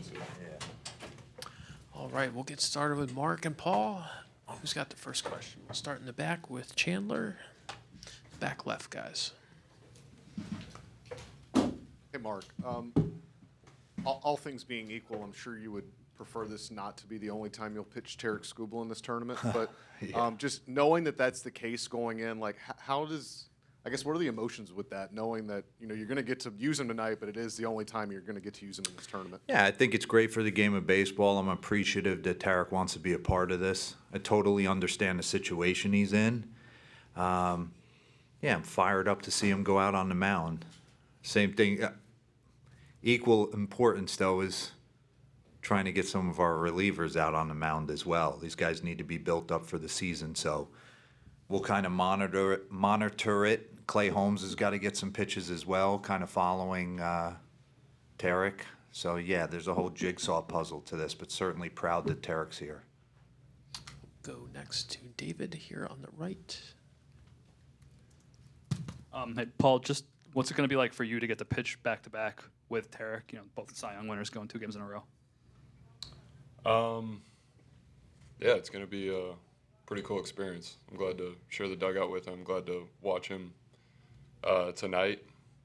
defensive. Yeah. All right, we'll get started with Mark and Paul. Who's got the first question? We'll start in the back with Chandler. Back left, guys. Hey, Mark. All things being equal, I'm sure you would prefer this not to be the only time you'll pitch Tarek Skubal in this tournament. But just knowing that that's the case going in, like, how does, I guess, what are the emotions with that, knowing that, you know, you're going to get to use him tonight, but it is the only time you're going to get to use him in this tournament? Yeah, I think it's great for the game of baseball. I'm appreciative that Tarek wants to be a part of this. I totally understand the situation he's in. Yeah, I'm fired up to see him go out on the mound. Same thing. Equal importance, though, is trying to get some of our relievers out on the mound as well. These guys need to be built up for the season, so we'll kind of monitor it. Clay Holmes has got to get some pitches as well, kind of following Tarek. So, yeah, there's a whole jigsaw puzzle to this, but certainly proud that Tarek's here. Go next to David here on the right. Hey, Paul, just what's it going to be like for you to get to pitch back-to-back with Tarek? You know, both the Cy Young winners going 2 games in a row. Yeah, it's going to be a pretty cool experience. I'm glad to share the dugout with him. I'm glad to watch him tonight.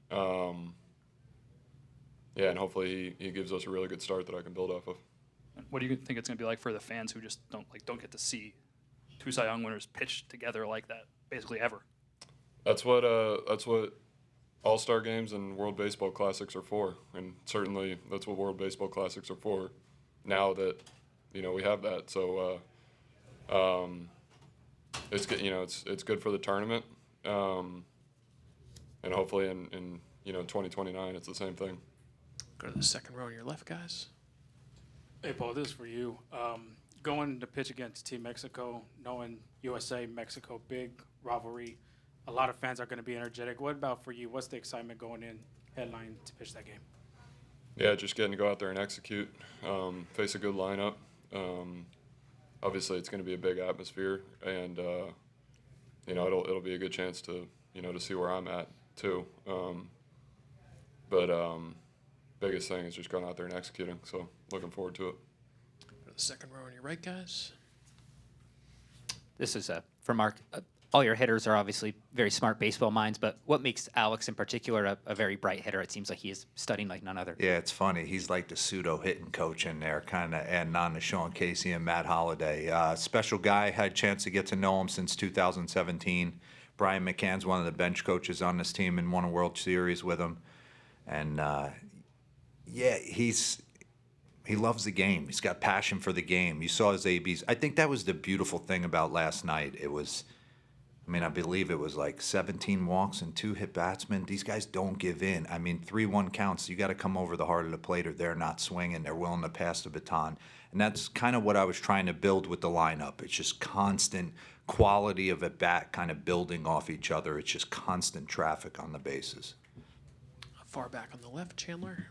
Yeah, and hopefully he gives us a really good start that I can build off of. And what do you think it's going to be like for the fans who just don't get to see 2 Cy Young winners pitch together like that, basically ever? That's what All-Star games and World Baseball Classics are for, and certainly that's what World Baseball Classics are for. Now that we have that, so it's good. It's good for the tournament, and hopefully in 2029 it's the same thing. Go to the second row on your left, guys. Hey, Paul, this is for you. Going to pitch against Team Mexico, knowing USA, Mexico, big rivalry, a lot of fans are going to be energetic. What about for you? What's the excitement going in headline to pitch that game? Yeah, just getting to go out there and execute, face a good lineup. Obviously, it's going to be a big atmosphere, and it'll be a good chance to to see where I'm at too. But biggest thing is just going out there and executing. So looking forward to it. Go to the second row on your right, guys. This is for Mark. All your hitters are obviously very smart baseball minds, but what makes Alex in particular a very bright hitter? It seems like he is studying like none other. Yeah, it's funny. He's like the pseudo-hitting coach in there, kind of adding on to Sean Casey and Matt Holliday. Special guy. Had a chance to get to know him since 2017. Brian McCann's one of the bench coaches on this team and won a World Series with him. And, yeah, he loves the game. He's got passion for the game. You saw his ABs. I think that was the beautiful thing about last night. It was, I believe it was like 17 walks and 2 hit batsmen. These guys don't give in. 3-1 counts. You got to come over the heart of the plate or they're not swinging. They're willing to pass the baton. And that's kind of what I was trying to build with the lineup. It's just constant quality of at bat kind of building off each other. It's just constant traffic on the bases. Far back on the left, Chandler.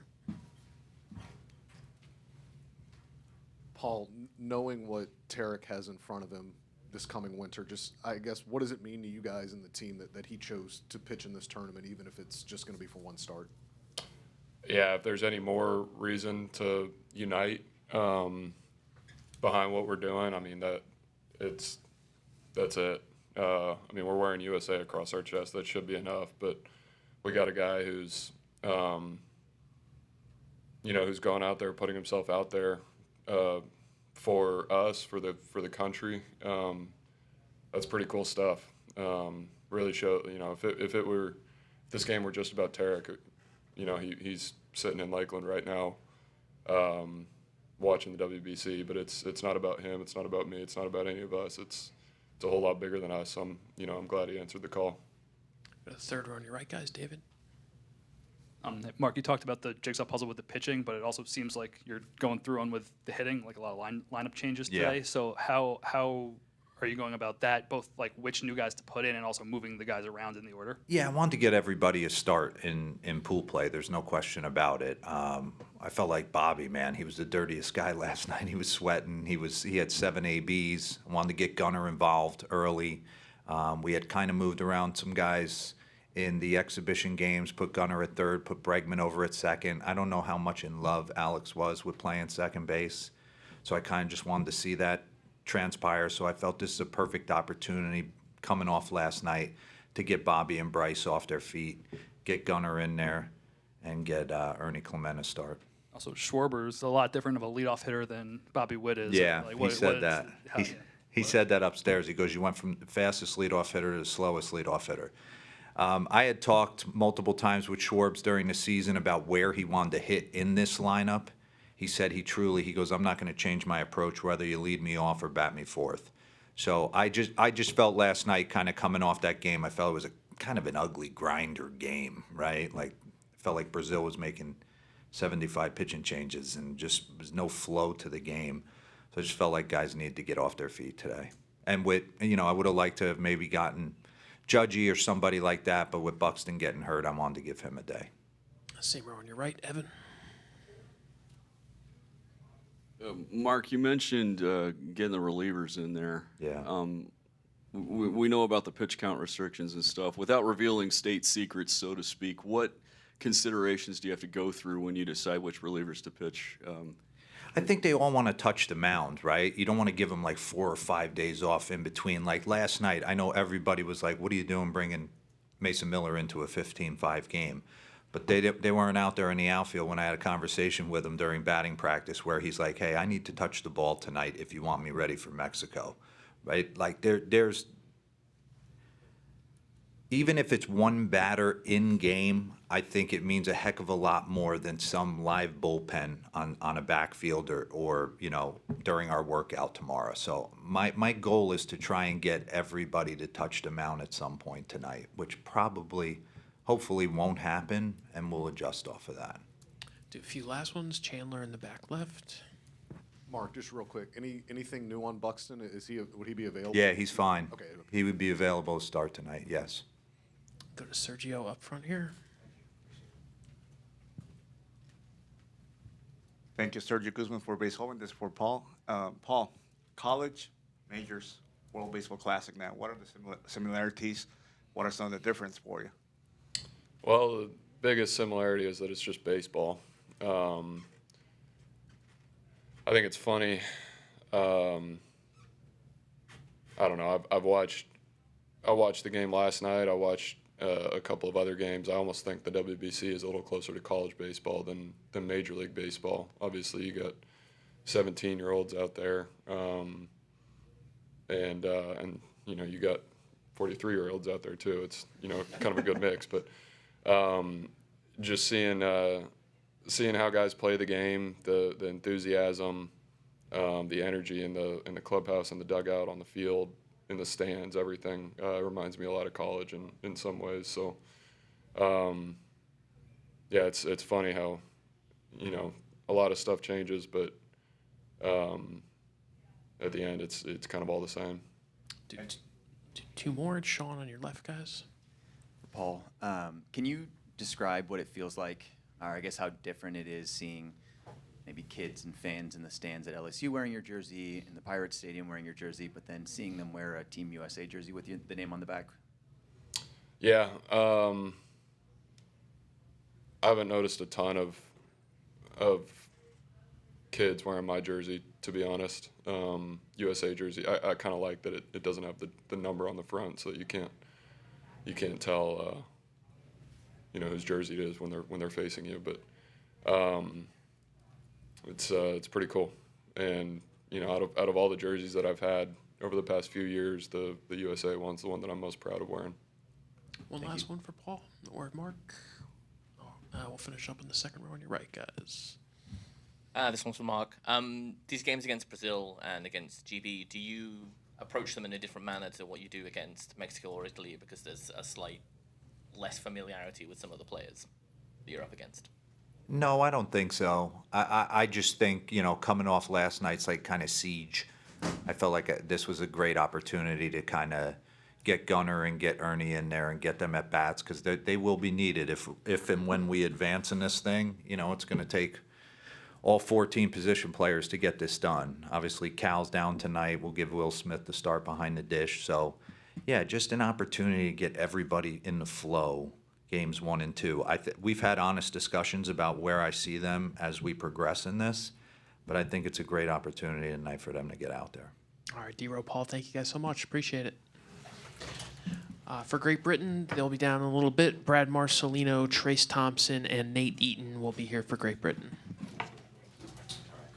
Paul, knowing what Tarek has in front of him this coming winter, just, I guess, what does it mean to you guys and the team that he chose to pitch in this tournament, even if it's just going to be for one start? Yeah, if there's any more reason to unite behind what we're doing, that's it. We're wearing USA across our chest. That should be enough. But we got a guy who's, who's going out there, putting himself out there for us, for the country. That's pretty cool stuff. Really show, if this game were just about Tarek, he's sitting in Lakeland right now, watching the WBC. But it's not about him. It's not about me. It's not about any of us. It's a whole lot bigger than us. I'm glad he answered the call. Go to the third row on your right, guys. David. Mark, you talked about the jigsaw puzzle with the pitching, but it also seems like you're going through one with the hitting, like a lot of lineup changes today. Yeah. So how are you going about that, both like which new guys to put in and also moving the guys around in the order? Yeah, I wanted to get everybody a start in pool play. There's no question about it. I felt like Bobby, man. He was the dirtiest guy last night. He was sweating. He had 7 ABs. I wanted to get Gunnar involved early. We had kind of moved around some guys in the exhibition games, put Gunnar at third, put Bregman over at second. I don't know how much in love Alex was with playing second base. So I kind of just wanted to see that transpire. So I felt this is a perfect opportunity coming off last night to get Bobby and Bryce off their feet, get Gunnar in there, and get Ernie Clement a start. Also, Schwarber's a lot different of a leadoff hitter than Bobby Witt is. Yeah, Like, he what said is- that. how- He, he said that upstairs. He goes, you went from the fastest leadoff hitter to the slowest leadoff hitter. I had talked multiple times with Schwarbs during the season about where he wanted to hit in this lineup. He said he goes, I'm not going to change my approach whether you lead me off or bat me fourth. So I just felt last night, kind of coming off that game, I felt it was a kind of an ugly grinder game, right? Like, it felt like Brazil was making 75 pitching changes and just was no flow to the game. So I just felt like guys needed to get off their feet today. And with, I would have liked to have maybe gotten Judgy or somebody like that, but with Buxton getting hurt, I wanted to give him a day. Same row on your right, Evan. Mark, you mentioned getting the relievers in there. Yeah. We know about the pitch count restrictions and stuff. Without revealing state secrets, so to speak, what considerations do you have to go through when you decide which relievers to pitch? I think they all want to touch the mound, right? You don't want to give them like 4 or 5 days off in between. Like last night, I know everybody was like, what are you doing bringing Mason Miller into a 15-5 game? But they weren't out there in the outfield when I had a conversation with him during batting practice where he's like, hey, I need to touch the ball tonight if you want me ready for Mexico, right? Like there's even if it's one batter in game, I think it means a heck of a lot more than some live bullpen on a backfield or during our workout tomorrow. So my goal is to try and get everybody to touch the mound at some point tonight, which hopefully won't happen, and we'll adjust off of that. Do a few last ones. Chandler in the back left. Mark, just real quick, anything new on Buxton? Would he be available? Yeah, he's fine. Okay. He would be available to start tonight, yes. Go to Sergio up front here. Thank you, Sergio Guzman for Base Home, and this is for Paul. Paul, college, majors, World Baseball Classic now. What are the similarities? What are some of the differences for you? Well, the biggest similarity is that it's just baseball. I think it's funny. I don't know. I watched the game last night. I watched a couple of other games. I almost think the WBC is a little closer to college baseball than Major League Baseball. Obviously, you got 17-year-olds out there, and you got 43-year-olds out there too. It's kind of a good mix, but just seeing how guys play the game, the enthusiasm, the energy in the clubhouse, in the dugout, on the field, in the stands, everything reminds me a lot of college in some ways. So, yeah, it's funny how a lot of stuff changes, but at the end, it's kind of all the same. Do two more. And Sean on your left, guys. Paul, can you describe what it feels like, or I guess how different it is seeing maybe kids and fans in the stands at LSU wearing your jersey, in the Pirates Stadium wearing your jersey, but then seeing them wear a Team USA jersey with the name on the back? Yeah, I haven't noticed a ton of kids wearing my jersey, to be honest. USA jersey. I kind of like that it doesn't have the number on the front, so that you can't tell whose jersey it is when they're facing you. But it's pretty cool. And out of all the jerseys that I've had over the past few years, the USA one's the one that I'm most proud of wearing. One last one for Paul or Mark. We'll finish up in the second row on your right, guys. This one's for Mark. These games against Brazil and against GB, do you approach them in a different manner to what you do against Mexico or Italy because there's a slight less familiarity with some of the players that you're up against? No, I don't think so. I just think, coming off last night's like kind of siege, I felt like this was a great opportunity to kind of get Gunnar and get Ernie in there and get them at bats because they will be needed if and when we advance in this thing. It's going to take all 14 position players to get this done. Obviously, Cal's down tonight. We'll give Will Smith the start behind the dish. So, Yeah, just an opportunity to get everybody in the flow, games 1 and 2. We've had honest discussions about where I see them as we progress in this, but I think it's a great opportunity tonight for them to get out there. All right, D-Row, Paul, thank you guys so much. Appreciate it. For Great Britain, they'll be down in a little bit. Brad Marcelino, Trace Thompson, and Nate Eaton will be here for Great Britain.